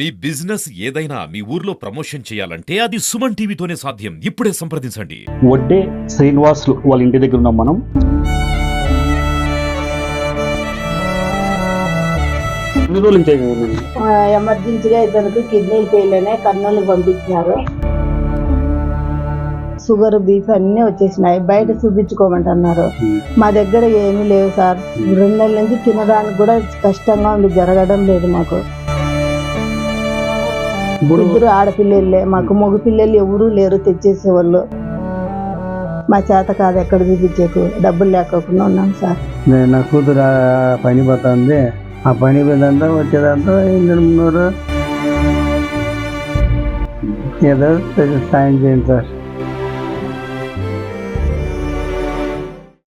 మీ business ఏదైనా మీ ఊర్లో promotion చేయాలంటే అది సుమన్ టీవీతోనే సాధ్యం. ఇప్పుడే సంప్రదించండి. వడ్డే శ్రీనివాసులు వాళ్ళ ఇంటి దగ్గర ఉన్నాం మనం. ఎన్ని రోజుల నుంచి ఎమర్జెన్సీగా ఇతనికి కిడ్నీలు ఫెయిల్ అయినాయి, కర్నూలు పంపించినారు. షుగర్ బీఫ్ అన్నీ వచ్చేసినాయి, బయట చూపించుకోమంటున్నారు. మా దగ్గర ఏమీ లేవు సార్. 2 నెలల నుంచి తినడానికి కూడా కష్టంగా ఉంది, జరగడం లేదు మాకు. ఇద్దరు ఆడపిల్లలే మాకు, మగ పిల్లలు ఎవరూ లేరు తెచ్చేసేవాళ్ళు. మా చేత కాదు ఎక్కడ చూపించేకు, డబ్బులు లేకోకుండా ఉన్నాం సార్. నా కూతురు పని పోతుంది, ఆ పని పోయిందంతా వచ్చేదంతా 800 ఏదో సాయం చేయండి sir.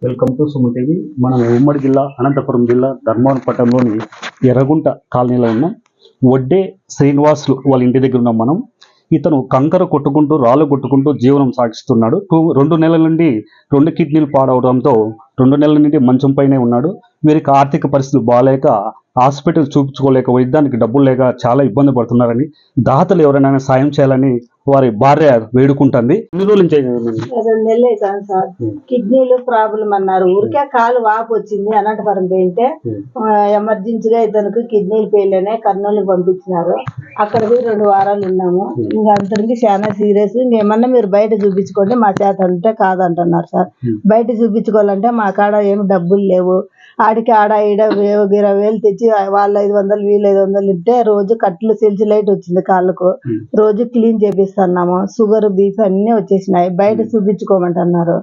Welcome to Suman TV. మనం ఉమ్మడి జిల్లా అనంతపురం జిల్లా ధర్మవరం పట్టణంలోని ఎర్రగుంట కాలనీలో ఉన్నాం. వడ్డే శ్రీనివాసులు వాళ్ళ ఇంటి దగ్గర ఉన్నాం మనం. ఇతను కంకర కొట్టుకుంటూ రాళ్ళు కొట్టుకుంటూ జీవనం సాగిస్తున్నాడు. 2 నెలల నుండి 2 కిడ్నీలు పాడవడంతో 2 నెలల నుండి మంచం పైనే ఉన్నాడు. వీరికి ఆర్థిక పరిస్థితులు బాగాలేక హాస్పిటల్ చూపించుకోలేక, వైద్యానికి డబ్బులు లేక చాలా ఇబ్బంది పడుతున్నారని, దాతలు ఎవరైనా సాయం చేయాలని వారి భార్య వేడుకుంటుంది. ఎన్ని రోజుల నుంచి 2 నెలలు అవుతాను సార్. కిడ్నీలు ప్రాబ్లం అన్నారు, ఊరికే కాలు వాపు వచ్చింది. అనంతపురం పోయింటే ఎమర్జెన్సీగా ఇతనికి కిడ్నీలు ఫెయిల్ అయినాయి, కర్నూలు పంపించినారు. అక్కడ పోయి 2 వారాలు ఉన్నాము. ఇంకా అంతనికి చాలా సీరియస్. ఇంకేమన్నా మీరు బయట చూపించుకోండి, మా చేత అంటే కాదంటున్నారు సార్. బయట చూపించుకోవాలంటే మా కాడ ఏమి డబ్బులు లేవు. ఆడికి ఆడ ఈడ 20,000 తెచ్చి వాళ్ళు 500 వీళ్ళు 500 ఇస్తే రోజు కట్లు సెల్చి లైట్ వచ్చింది కాళ్ళకు. రోజు క్లీన్ చేపిస్తున్నాము. షుగర్ బీఫ్ అన్నీ వచ్చేసినాయి, బయట చూపించుకోమంటున్నారు.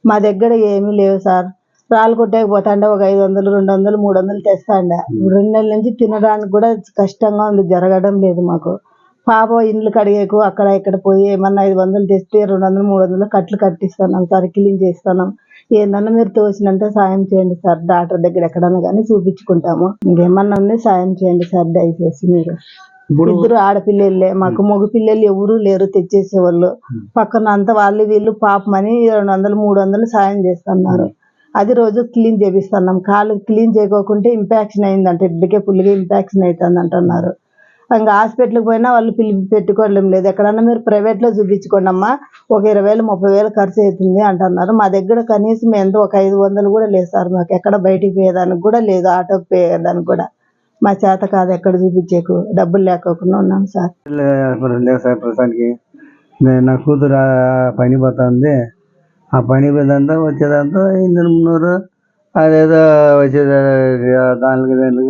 మా దగ్గర ఏమీ లేవు సార్. రాళ్ళు కొట్టేకపోతాండే ఒక 500, 200, 300 తెస్తాండే. 2 నెలల నుంచి తినడానికి కూడా కష్టంగా ఉంది, జరగడం లేదు మాకు. పాప ఇండ్లు కడిగేకు అక్కడ ఇక్కడ పోయి ఏమన్నా 500 తెస్తే 200, 300 కట్లు కట్టిస్తున్నాం సార్, క్లీన్ చేస్తున్నాం. ఏందన్నా మీరు తోచినంత సాయం చేయండి సార్. డాక్టర్ దగ్గర ఎక్కడన్నా కానీ చూపించుకుంటాము. ఇంకేమన్నా ఉంది సాయం చేయండి సార్ దయచేసి మీరు. ఇద్దరు ఆడపిల్లలే మాకు, మగ పిల్లలు ఎవరూ లేరు తెచ్చేసేవాళ్ళు. పక్కన అంతా వాళ్ళు వీళ్ళు పాపమని 200, 300 సాయం చేస్తున్నారు. అది రోజు క్లీన్ చేపిస్తున్నాం. కాలు క్లీన్ చేయకోకుంటే ఇంపాక్షన్ అయిందంట, ఇద్దరికే ఫుల్గా ఇంపాక్షన్ అవుతుంది అంటున్నారు. ఇంకా హాస్పిటల్కి పోయినా వాళ్ళు పెట్టుకోవడం లేదు. ఎక్కడన్నా మీరు ప్రైవేట్లో చూపించుకోండి అమ్మా, ఒక 20,000, 30,000 ఖర్చు అవుతుంది అంటున్నారు. మా దగ్గర కనీసం ఎంతో ఒక 500 కూడా లేదు సార్. మాకు ఎక్కడ బయటికి పోయేదానికి కూడా లేదు, ఆటోకి పోయేదానికి కూడా. మా చేత కాదు ఎక్కడ చూపించేకు, డబ్బులు లేకోకుండా ఉన్నాం సార్. లేవు సార్ ప్రస్తుతానికి. నా కూతురు పని పోతుంది, ఆ పని పోయిందంతా వచ్చేదంతా 800 అదేదో వచ్చేది దానికి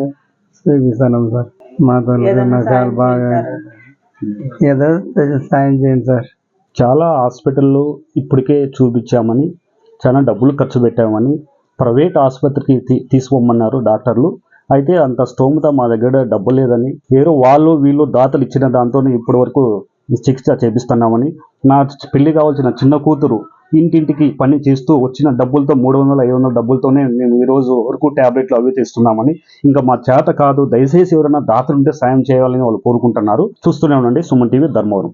చూపిస్తున్నాం సార్. మాతో నాకు చాలా బాగా ఏదో సాయం చేయండి సార్. చాలా హాస్పిటల్లో ఇప్పటికే చూపించామని, చాలా డబ్బులు ఖర్చు పెట్టామని ప్రైవేట్ ఆసుపత్రికి తీసుకోమన్నారు డాక్టర్లు. అయితే అంత స్తోమత మా దగ్గర డబ్బు లేదని, ఏదో వాళ్ళు వీళ్ళు దాతలు ఇచ్చిన దాంతో ఇప్పటి వరకు చికిత్స చేపిస్తున్నామని, నా పెళ్లి కావాల్సిన చిన్న కూతురు ఇంటింటికి పని చేస్తూ వచ్చిన డబ్బులతో 300, 500 డబ్బులతోనే మేము ఈ రోజు వరకు ట్యాబ్లెట్లు అవి తెస్తున్నామని, ఇంకా మా చేత కాదు, దయచేసి ఎవరైనా దాతలుంటే సాయం చేయాలని వాళ్ళు కోరుకుంటున్నారు. చూస్తూనే ఉండండి సుమన్ టీవీ ధర్మవరం.